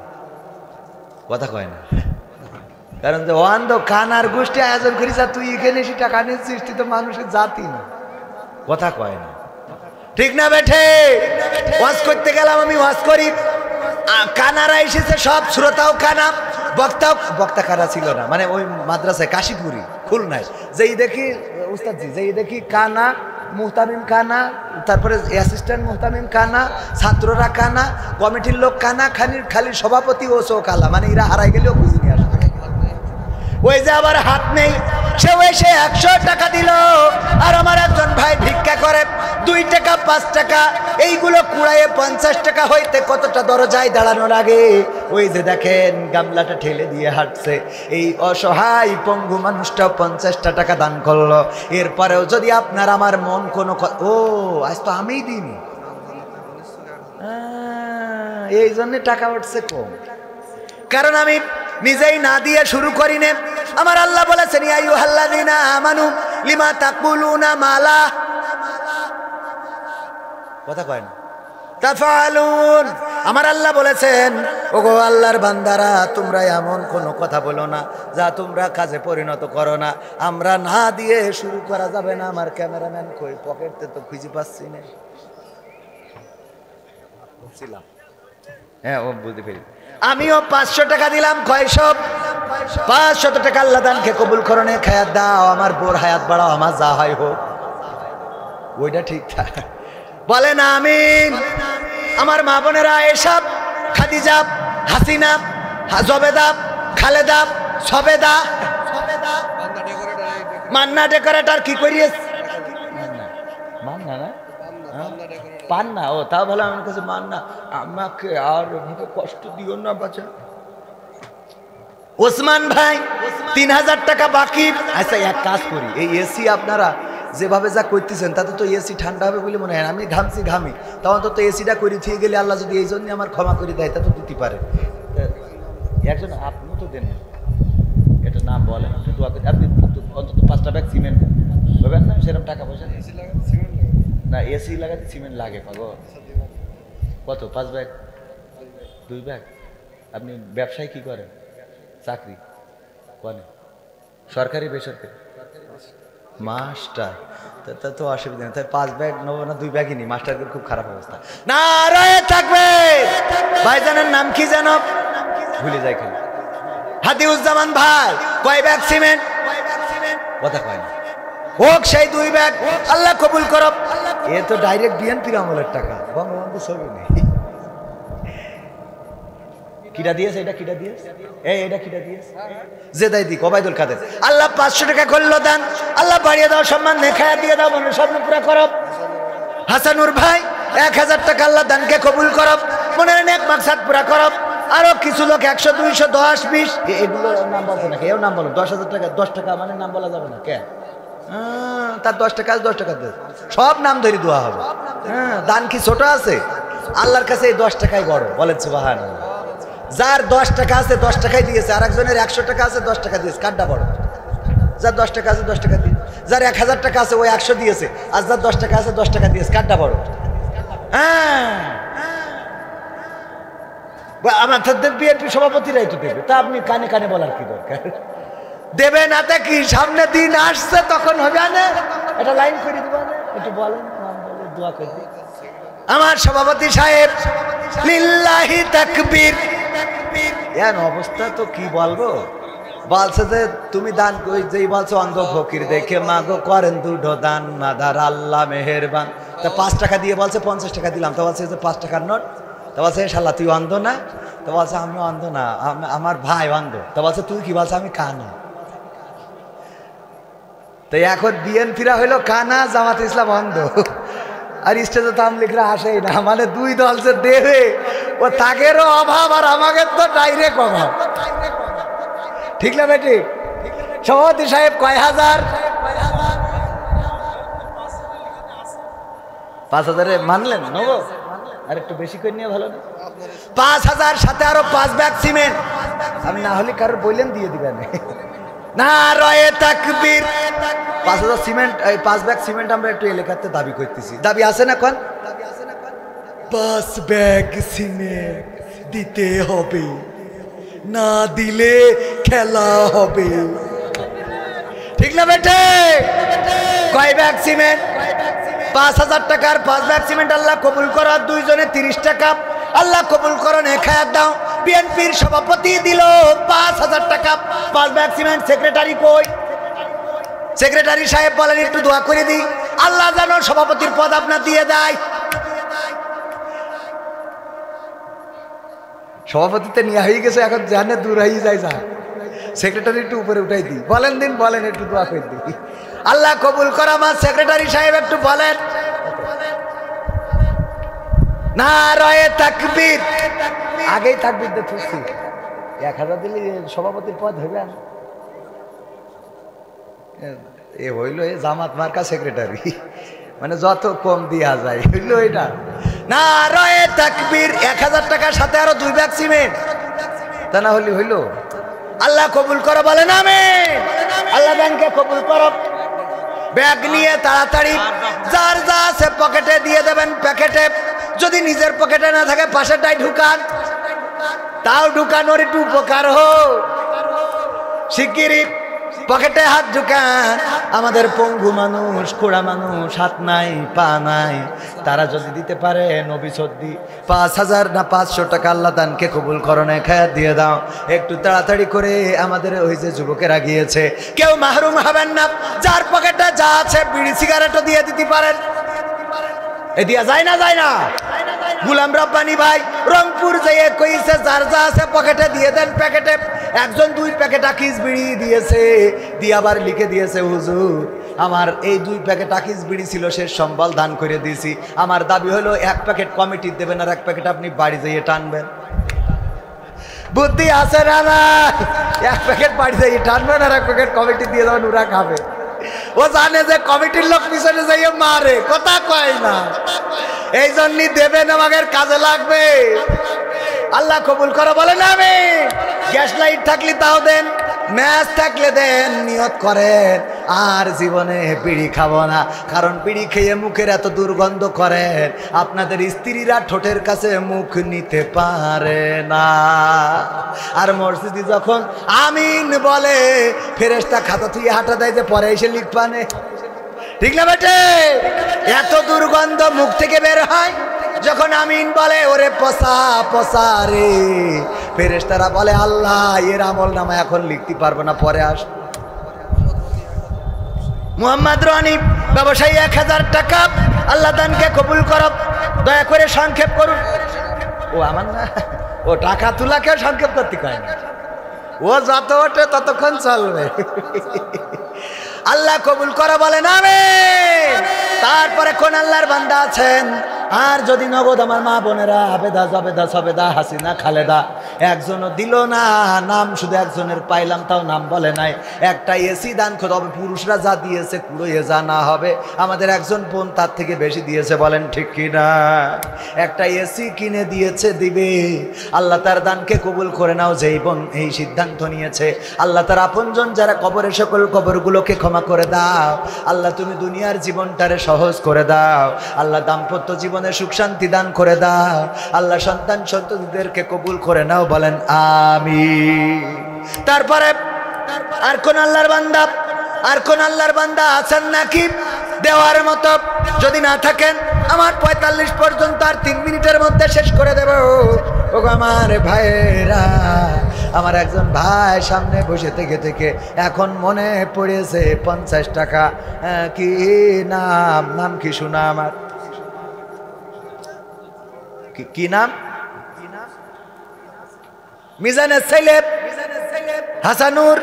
কথা কয় না। কারণ যে ওয়ান্দ কানার গোষ্ঠী আয়োজন করিস আর তুই এখানে এসে টাকা নিচ্ছিস, তুই তো মানুষের জাতি না, কথা কয় না। ঠিক না বেঠে? ওয়াজ করতে গেলাম, আমি ওয়াজ করি, কানারা এসেছে, সব শ্রোতাও কানা, বক্তা কানা ছিল না, মানে ওই মাদ্রাসায় কাশীপুরি খুলনায় যেই দেখি উস্তাদজি, যেই দেখি কানা, মুহতামিম কানা, তারপরে অ্যাসিস্ট্যান্ট মুহতামিম কানা, ছাত্ররা কানা, কমিটির লোক কানা, খালি সভাপতি ও সো কালা, মানে এরা হারাই গেলেও বুঝি নিয়ে আসবে। ওই যে আবার হাত নেই, সেও এসে 100 টাকা দিল, আর আমার একজন ভাই ভিক্ষা করে 2 টাকা 5 টাকা, এইগুলো কুড়াইয়ে 50 টাকা হইতে কতটা দরজায় দাঁড়ানো লাগে। ওই যে দেখেন গামলাটা ঠেলে দিয়ে হাঁটছে, এই অসহায় পঙ্গু মানুষটাও 50টা টাকা দান করলো। এরপরেও যদি আপনার আমার মন কোনো ও আজ তো আমিই দিইনি, এই জন্যে টাকা উঠছে কম, কারণ আমি নিজেই না দিয়ে শুরু করি নে। আমার আল্লাহ বলেছেন ইয়া আইয়ুহাল্লাযীনা আমানু লিমা তাকুলুনা মালা, কথা কয় না, তাফআলুন। আমার আল্লাহ বলেছেন ওগো আল্লাহর বান্দারা, তোমরা এমন কোনো কথা বলো না যা তোমরা কাজে পরিণত করো না। আমরা না দিয়ে শুরু করা যাবে না। আমার ক্যামেরাম্যান কই? পকেটে তো খুঁজে পাচ্ছি না। হ্যাঁ, ও বুঝতে পেরেছি। আমিও 500 টাকা দিলাম, কয়শো? 500 টাকা। আল্লাহ দানকে কবুল করনে, খায়াত দাও, আমার বোর হায়াত বাড়াও, আমার যা হয় হোক। ওইটা ঠিক বলেন আমিন। আমার মা বোনেরা এসব খাদিজা, হাসিনা, জবেদা, খালেদা, সবেদা, মান্না ডেকোরেটর কি করিস? মান্না না, পান্না। ও তাও ভালো, আমার কাছে মান্না। আমাকে আর এভাবে কষ্ট দিও না বাচ্চা। ওসমান ভাই 3000 টাকা বাকি। আচ্ছা এক কাজ করি, এই এসি আপনারা যেভাবে যা করতেছেন তাতে তো এসি ঠান্ডা হবে বলে মনে হয়। আমি ঘামি, তখন তো এসিটা করে দিয়ে গেলে আল্লাহ যদি এই জন্য আমার ক্ষমা করে দেয় তা তো দিতে পারে। একজন আপনি তো দেন, এটা নাম বলেন, আপনি অন্তত 5টা ব্যাগ সিমেন্ট দেবেন না? সেরকম টাকা পয়সা না, এসি লাগাতে সিমেন্ট লাগে পাগল। কত? 5 ব্যাগ, 2 ব্যাগ। আপনি ব্যবসায় কি করেন? চাকরি করেন? সরকারি বেসরকারি? মাস্টার। তা তো অসুবিধা নেই, তাই 5 ব্যাগ নেবো না, 2 ব্যাগই নি। মাস্টারদের খুব খারাপ অবস্থা। না রয়ে থাকবে। ভাইজানের নাম কি জানো? ভুলে যাই খালি। হাদিউজ্জামান ভাই কয় ব্যাগ সিমেন্ট? কথা কয় না। হোক সেই 2 ব্যাগ, আল্লাহ কবুল করো। এ তো ডাইরেক্ট বিএনপির আমলের টাকা, বঙ্গবন্ধু ছবি নেই। কিটা দিয়েছে? এটা কিটা দিয়েছে? এটা কিটা দিয়েছে? জেদাই দি ওবায়দুল কাদের। আল্লাহ 500 টাকা করলো দান, আল্লাহ বাড়িয়ে দাও, সম্মান দেখায় দিয়ে দাও, মনের স্বপ্ন পুরা করো। হাসানুর ভাই 1000 টাকা, আল্লাহ দানকে কবুল করো, মনের নেক মাকসাদ পুরা করো। আরো কিছু লোক 100, 200, 10, 20 এগুলো নাম বলতে নাকি? এও নাম বলো। 10,000 টাকা, 10 টাকা মানে নাম বলা যাবে না কে? তার 10 টাকা, 10 টাকা দে, সব নাম ধরে দেওয়া হবে। দান কি ছোট আছে? আল্লাহর কাছে এই 10 টাকাই বড়। বলেন সুবহানাল্লাহ। যার 10 টাকা আছে 10 টাকাই দিয়েছে, আর একজনের 100 টাকা আছে 10 টাকা দিয়েছে, কারটা বড়? যার 10 টাকা আছে 10 টাকা দিয়ে, যার 1000 টাকা আছে ওই 100 দিয়েছে, আর যার 10 টাকা আছে 10 টাকা দিয়েছে, কারটা বড়? আমার বিএনপি সভাপতিরাই তো দেবে, তা আপনি কানে কানে বলার কি দরকার? দেবে না তা কি, সামনে দিন আসছে তখন হবে না? এটা লাইন করে দেবো না, একটু বলেন, নাম বলে দোয়া করে দিই। আমার সভাপতি সাহেব লিল্লাহি তাকবীর। এর অবস্থা তো কি বলবো। বলছে যে তুমি দান কই, যেই বলছো অন্ধ ফকির দেখে মাগো করেন দুটো দান, মাদার আল্লাহ মেহেরবান। তা 5 টাকা দিয়ে বলছে 50 টাকা দিলাম। তো বলছে যে 5 টাকার নোট। তো বলছে শালা তুই অন্ধ না? তো বলছে আমি অন্ধ না, আমার ভাই অন্ধ। তো বলছে তুই কি? বলছে আমি কানা। তো এখন বিএনপিরা হইলো কানা, জামাত ইসলাম অন্ধ। আর স্টেজে তামলিকরা আসেই না, মানে 2 দল যে দেবে, ও তাগেরও অভাব আর আমাদের তো ডাইরেক্ট অভাব। ঠিক না বেটি? সভাপতি সাহেব কয় হাজার? 5,000 মানলেন নেব? আর একটু বেশি করে নিয়ে ভালো না? 5,000 সাথে আরো 5 ব্যাগ সিমেন্ট। আমি না হলে কারোর বললেন দিয়ে দিবেন না। রয়ে তাকবীর। 5,000 সিমেন্ট, এই 5 ব্যাগ সিমেন্ট আমরা একটু এলাকাতে দাবি করতেছি। দাবি আছে না? কোন 5 ব্যাগ সিমেন্ট দিতে হবে, না দিলে খেলা হবে। ঠিক না বেটে? কয় ব্যাগ সিমেন্ট? 5,000 টাকার 5 ব্যাগ সিমেন্ট আল্লাহ কবুল করার, 2 জনে 30 টাকা আল্লাহ কবুল করুন। খায়াত দাও। বিএনপির সভাপতি দিল 5,000 টাকা 5 ব্যাগ সিমেন্ট। সেক্রেটারি কই? সেক্রেটারি সাহেব বলেন একটু দোয়া করে দিই, আল্লাহ যেন সভাপতির পদ আপনার দিয়ে দেয়। সভাপতিতে নিয়ে হয়ে গেছে, এখন জানে দূর হয়ে যায়। যা সেক্রেটারি একটু উপরে উঠাই দিই, বলেন দিন, বলেন একটু দোয়া করে দিই, আল্লাহ কবুল করা। আমার সেক্রেটারি সাহেব একটু বলেন নারায়ে তাকবীর। আগেই তাকবীর দিয়ে থুসি। 1,000 দিলে সভাপতির পদ হবে। এ হইল এ জামাত মার্কা সেক্রেটারি, মানে যত কম দিয়া যায় হইল এটা। নারায়ে তাকবীর। 1,000 টাকার সাথে আরো 2 ব্যাগ সিমেন্ট, তা না হলে হইল। আল্লাহ কবুল করো বলেন আমিন। আল্লাহ ব্যাংকে কবুল করো। ব্যাগ নিয়ে তাড়াতাড়ি যার যা আছে পকেটে দিয়ে দেবেন, প্যাকেটে। যদি নিজের পকেটে না থাকে পাশেরটাই ঢুকান, তাও ঢুকানোর একটু উপকার হোক। শিগগিরই পকেটে হাত ঢুকান। আমাদের পঙ্গু মানুষ, খোড়া মানুষ, হাত নাই পা নাই, তারা যদি দিতে পারে নবী সদ্দি 5,000 না 500 টাকা আল্লাহ দানকে কবুল করনে খায়াত দিয়ে দাও। একটু তাড়াতাড়ি করে আমাদের ওই যে যুবকেরা গিয়েছে, কেউ মাহরুম হবেন না। যার পকেটে যা আছে বিড়ি সিগারেটও দিয়ে দিতে পারেন। এ দিয়া যায় না, যায় না? গুলাম রব্বানি ভাই রংপুর যেয়ে কইছে যার যা আছে পকেটে দিয়ে দেন প্যাকেটে। একজন 2 প্যাকেট আকিস বিড়ি দিয়েছে, দিয়ে আবার লিখে দিয়েছে হুজুর আমার এই 2 প্যাকেট আকিস বিড়ি ছিল, শেষ সম্বল দান করে দিয়েছি। আমার দাবি হলো 1 প্যাকেট কমিটি দেবেন আর 1 প্যাকেট আপনি বাড়ি যেয়ে টানবেন। বুদ্ধি আছে না? না, 1 প্যাকেট বাড়ি যেয়ে টানবেন আর 1 প্যাকেট কমিটি দিয়ে দেবেন, ওরা খাবে। ও জানে যে কমিটির লোক পিছনে যাইয়ে মারে, কথা কয় না, এই জন্যই দেবেন, আমাদের কাজে লাগবে। আল্লাহ কবুল করো বলেন আমিন। গ্যাস লাইট থাকলে তাও দেন, ম্যাচ থাকলে দেন, নিয়ত করেন আর জীবনে বিড়ি খাবো না। কারণ বিড়ি খেয়ে মুখের এত দুর্গন্ধ করেন, আপনাদের স্ত্রীরা ঠোঁটের কাছে মুখ নিতে পারে না। আর মসজিদে যখন আমিন বলে ফেরেশতা খাতা তুই হাঁটা দেয় যে পরে এসে লিখবানে, ঠিক না বেটে? এত দুর্গন্ধ মুখ থেকে বের হয় যখন আমিন বলে, ওরে পচা পচা রে। ফেরেশতারা বলে আল্লাহ এর আমল নামা এখন লিখতে পারবো না, পরে আস। মোহাম্মদ রনি ব্যবসায়ী 1,000 টাকা আল্লাহ দানকে কবুল করো। দয়া করে সংক্ষেপ করুন। ও আমার না, ও টাকা তোলাকে সংক্ষেপ করতে কয় না, ও যত ওঠে ততক্ষণ চলবে। আল্লাহ কবুল করো বলেন আমিন। তারপরে কোন আল্লাহর বান্দা আছেন? আর যদি নগদ আমার মা বোনেরা আবেদা জবেদা সবেদা হাসিনা খালেদা একজনও দিল না, নাম শুধু একজনের পাইলাম, তাও নাম বলে নাই। একটা এসি দান করতে হবে, পুরুষরা যা দিয়েছে কুড়িয়ে যা না হবে। আমাদের একজন বোন তার থেকে বেশি দিয়েছে, বলেন ঠিক কিনা? একটা এসি কিনে দিয়েছে, দিবে। আল্লাহ তার দানকে কবুল করে নাও। যেই বোন এই সিদ্ধান্ত নিয়েছে, আল্লাহ তার আপনজন যারা কবরে, সকল কবরগুলোকে ক্ষমা করে দাও। আল্লাহ তুমি দুনিয়ার জীবনটারে সহজ করে দাও। আল্লাহ দাম্পত্য জীবনে সুখ শান্তি দান করে দাও। আল্লাহ সন্তান সন্ততিদেরকে কবুল করে নাও, বলেন আমিন। তারপরে আর কোন আল্লাহর বান্দা, আর কোন আল্লাহর বান্দা আছেন নাকি দেওয়ার মতো? যদি না থাকেন আমার 45 পর্যন্ত আর 3 মিনিটের মধ্যে শেষ করে দেব। ও আমার ভাইরা, আমার একজন ভাই সামনে বসে থেকে থেকে এখন মনে পড়েছে 50 টাকা। কি নাম? নাম কি শোনা আমার? কি নাম? মিজানের ছেলে হাসানুর।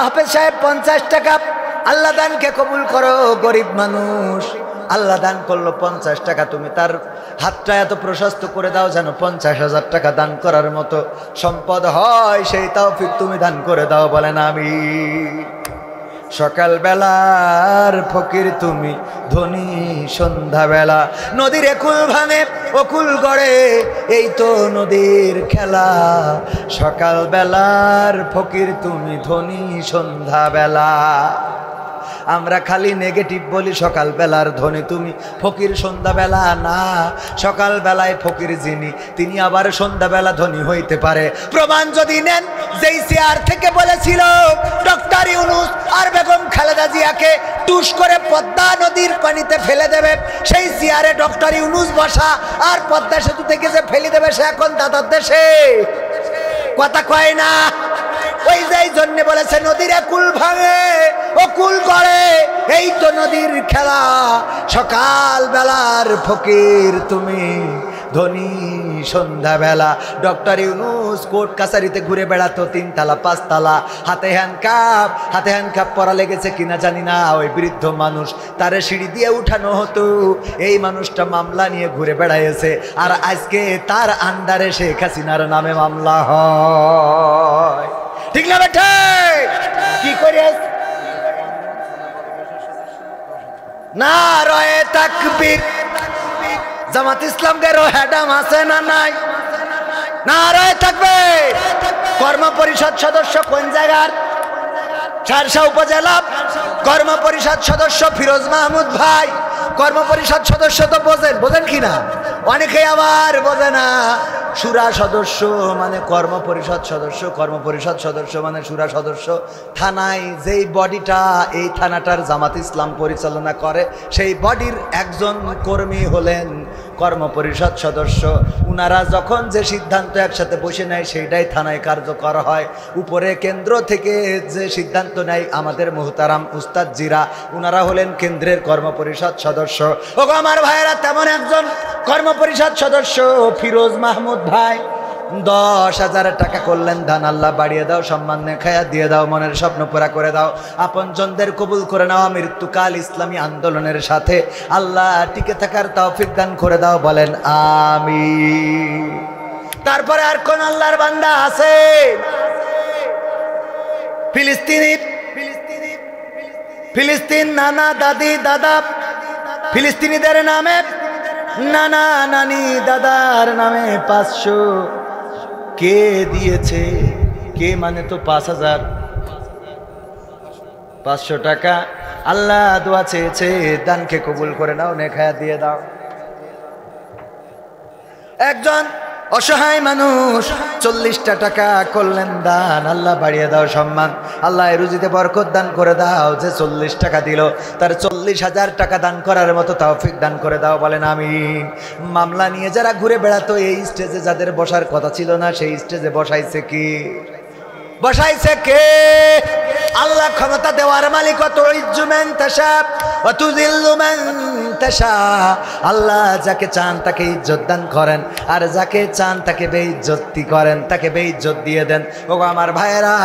হাফেজ সাহেব 50 টাকা আল্লাহ দানকে কবুল করো। গরিব মানুষ, আল্লাহ দান করলো 50 টাকা। তুমি তার হাতটা এত প্রশস্ত করে দাও যেন 50,000 টাকা দান করার মতো সম্পদ হয়। সেই তৌফিক তুমি দান করে দাও, বলেন আমিন। সকালবেলার ফকির তুমি, ধনী সন্ধ্যাবেলা। নদীর একুল ভাঙে অকুল গড়ে, এই তো নদীর খেলা। সকালবেলার ফকির তুমি, ধনী সন্ধ্যাবেলা। আমরা খালি নেগেটিভ বলি সকালবেলার ধনী তুমি, ফকির সন্ধ্যাবেলা না। সকালবেলায় ফকির যিনি, তিনি আবার সন্ধ্যাবেলা ধনী হইতে পারে। প্রমাণ যদি নেন, যেই চেয়ার থেকে বলেছিল ডক্টর ইউনূস আর বেগম খালেদা জিয়াকে টুস করে পদ্মা নদীর পানিতে ফেলে দেবে, সেই চেয়ারে ডক্টর ইউনূস বসা, আর পদ্মা সেতু থেকে যে ফেলে দেবে সে এখন দাদার দেশে। কথা কয় না? ওই যেই জন্য বলেছে নদীরে কুল ভাঙে ও কুল করে, এই তো নদীর খেলা। সকাল বেলার ফকির তুমি, ধনী সন্ধ্যাবেলা। ডক্টর ইউনূস কোর্ট কাছারিতে ঘুরে বেড়াতো, 3 তালা 5 তালা, হাতে হ্যান্ডকাপ পরা লেগেছে কিনা জানি না। ওই বৃদ্ধ মানুষ, তারে সিঁড়ি দিয়ে উঠানো হতো। এই মানুষটা মামলা নিয়ে ঘুরে বেড়াইছে, আর আজকে তার আন্ডারে শেখ হাসিনার নামে মামলা হয়। ঠিক না বেটা? কি করিস? নারায়ে তাকবীর। জামাত ইসলামকে রোহেডাম আছে না নাই? নারায়ে তাকবীর। কর্ম পরিষদ সদস্য কোন জায়গার? শার্শা উপজেলা কর্ম পরিষদ সদস্য ফিরোজ মাহমুদ ভাই। কর্ম পরিষদ সদস্য তো বোঝেন কি না? অনেকে আবার বোঝে না। সুরা সদস্য মানে কর্ম পরিষদ সদস্য, কর্ম পরিষদ সদস্য মানে সুরা সদস্য। থানায় যেই বডিটা, এই থানাটার জামাত ইসলাম পরিচালনা করে, সেই বডির একজন কর্মী হলেন কর্ম পরিষদ সদস্য। উনারা যখন যে সিদ্ধান্ত একসাথে বসে নেয়, সেইটাই থানায় কার্যকর হয়। উপরে কেন্দ্র থেকে যে সিদ্ধান্ত নেয় আমাদের মুহতারাম উস্তাদ জিরা, উনারা হলেন কেন্দ্রের কর্ম পরিষদ সদস্য। ও আমার ভাইয়েরা, তেমন একজন কর্ম পরিষদ সদস্য ফিরোজ মাহমুদ ভাই 10,000 টাকা করলেন দান। আল্লাহ বাড়িয়ে দাও, সম্মান নেখায়া দিয়ে দাও, মনের স্বপ্ন পুরা করে দাও, আপনজনদের কবুল করে নাও, মৃত্যুকাল ইসলামী আন্দোলনের সাথে আল্লাহ টিকে থাকার তৌফিক দান করে দাও, বলেন আমিন। তারপরে আর কোন আল্লাহর বান্দা আছে? ফিলিস্তিন নানা দাদি দাদা, ফিলিস্তিনিদের নামে নানা নানি দাদার নামে 500 কে দিয়েছে? কে মানে তো 5,500 টাকা। আল্লাহ দোয়া চেয়েছে, দানকে কবুল করে নাও, নেখায়া দিয়ে দাও। একজন অসহায় মানুষ 40টা টাকা করলেন দান। আল্লাহ বাড়িয়ে দাও সম্মান, আল্লাহ রুজিতে বরকত দান করে দাও। যে 40 টাকা দিল, তার 40,000 টাকা দান করার মতো তৌফিক দান করে দাও, বলেন আমিন। মামলা নিয়ে যারা ঘুরে বেড়াতো, এই স্টেজে যাদের বসার কথা ছিল না, সেই স্টেজে বসাইছে কি? বসাইছে কে? আল্লাহ ক্ষমতা দেওয়ার মালিক। তুইজ্জু মান তাশা ওয়া তুযিল্লু মান তাশা। আল্লাহ যাকে চান তাকে ইজ্জত দান করেন, আর যাকে চান তাকে বেইজ্জতি করেন, তাকে বেইজ্জত দিয়ে দেন। ও আমার ভাইয়েরা,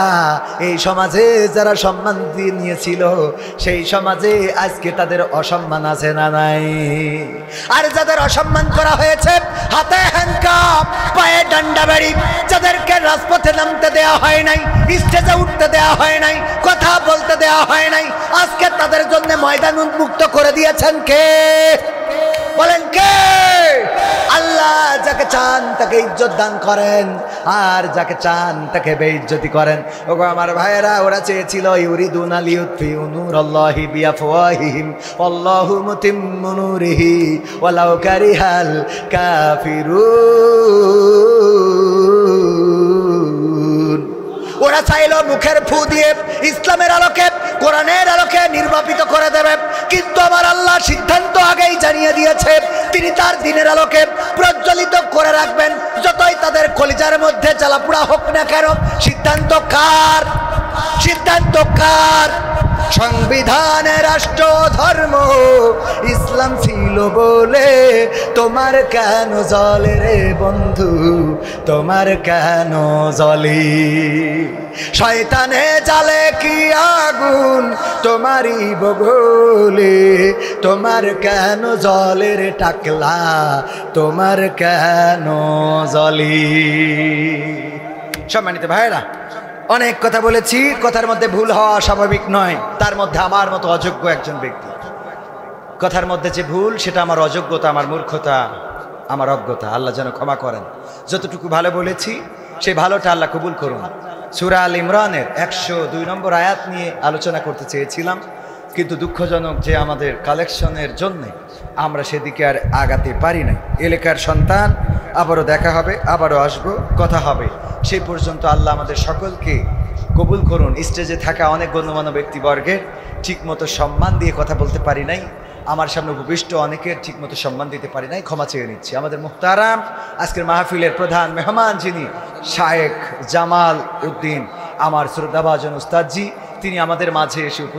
এই সমাজে যারা সম্মান দিয়ে নিয়েছিল, সেই সমাজে আজকে তাদের অসম্মান আছে না নাই? আর যাদের অসম্মান করা হয়েছে, হাতে হ্যান্ডকাপ, পায়ে ডান্ডা বাড়ি, যাদেরকে রাজপথে নামতে দেওয়া হয় নাই, স্টেজে উঠতে দেওয়া হয় নাই, কথা বলতে দেওয়া হয় নাই, আজকে তাদের জন্য ময়দান উন্মুক্ত করে দিয়েছেন কে? বলেন কে? আল্লাহ যাকে চান তাকে ইজ্জত দান করেন, আর যাকে চান তাকে বেইজ্জতি করেন। ওগো আমার ভাইয়েরা, ওরা চেয়েছিল ইউরিদুনা লিইউতফিউ নূরাল্লাহি বিআফওয়াহিহিম আল্লাহু মুতিম্মু নূরিহি ওয়ালাউ কারিহাল কাফিরুন। ওরা চাইল মুখের ফু দিয়ে ইসলামের আলোকে, কোরআনের আলোকে নির্বাপিত করে দেবে, কিন্তু আমার আল্লাহ সিদ্ধান্ত আগেই জানিয়ে দিয়েছে, তিনি তার দিনের আলোকে প্রজ্বলিত করে রাখবেন, যতই তাদের কলিজার মধ্যে জ্বালাপোড়া হোক না কেন। সিদ্ধান্ত কার? সিদ্ধান্ত কার? সংবিধানে রাষ্ট্র ধর্ম ইসলাম ছিল বলে তোমার কেন জ্বলে রে বন্ধু, তোমার কেন জ্বলে? শয়তানে জ্বালে কি আগুন তোমারই বগলে, তোমার কেন জ্বলে রে টাকলা, তোমার কেন জ্বলে? সম্মানিত ভাইরা, অনেক কথা বলেছি, কথার মধ্যে ভুল হওয়া স্বাভাবিক নয়। তার মধ্যে আমার মতো অযোগ্য একজন ব্যক্তি, কথার মধ্যে যে ভুল, সেটা আমার অযোগ্যতা, আমার মূর্খতা, আমার অজ্ঞতা। আল্লাহ যেন ক্ষমা করেন। যতটুকু ভালো বলেছি, সেই ভালোটা আল্লাহ কবুল করুন। সূরা আল ইমরানের 102 নম্বর আয়াত নিয়ে আলোচনা করতে চেয়েছিলাম, কিন্তু দুঃখজনক যে আমাদের কালেকশনের জন্য আমরা সেদিকে আর আগাতে পারি নাই। এলাকার সন্তান, আবারও দেখা হবে, আবারও আসবো, কথা হবে। সেই পর্যন্ত আল্লাহ আমাদের সকলকে কবুল করুন। স্টেজে থাকা অনেক গণ্যমান্য ব্যক্তিবর্গের ঠিকমতো সম্মান দিয়ে কথা বলতে পারি নাই, আমার সামনে উপবিষ্ট অনেকের ঠিকমতো সম্মান দিতে পারি নাই, ক্ষমা চেয়ে নিচ্ছি। আমাদের মুহতারাম আজকের মাহফিলের প্রধান মেহমান যিনি শায়েখ জামাল উদ্দিন, আমার শ্রদ্ধাভাজন উস্তাদজি, তিনি আমাদের মাঝে এসে